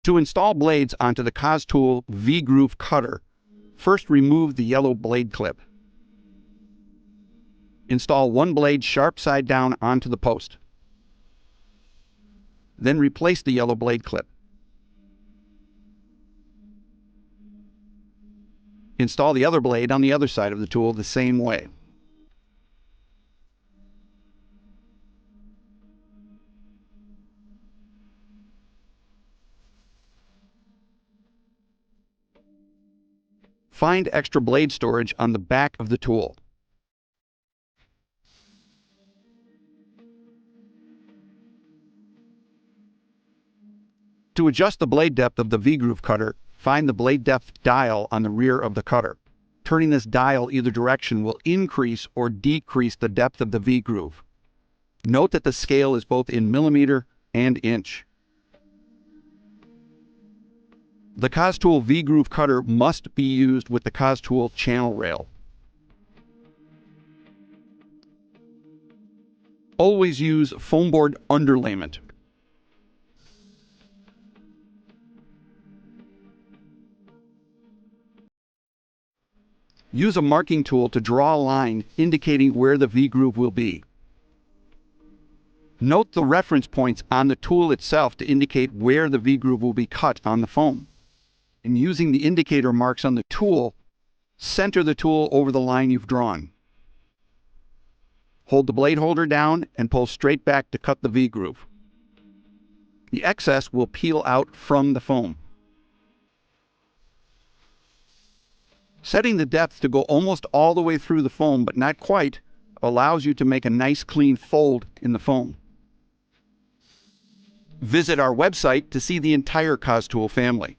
To install blades onto the COS-Tool V-Groove Cutter, first remove the yellow blade clip. Install one blade sharp side down onto the post. Then replace the yellow blade clip. Install the other blade on the other side of the tool the same way. Find extra blade storage on the back of the tool. To adjust the blade depth of the V-Groove Cutter, find the blade depth dial on the rear of the cutter. Turning this dial either direction will increase or decrease the depth of the V-groove. Note that the scale is both in millimeter and inch. The COS-Tool V-Groove Cutter must be used with the COS-Tool Channel Rail. Always use foam board underlayment. Use a marking tool to draw a line indicating where the V-groove will be. Note the reference points on the tool itself to indicate where the V-groove will be cut on the foam. And using the indicator marks on the tool, center the tool over the line you've drawn. Hold the blade holder down and pull straight back to cut the V-groove. The excess will peel out from the foam. Setting the depth to go almost all the way through the foam, but not quite, allows you to make a nice clean fold in the foam. Visit our website to see the entire COS-Tool family.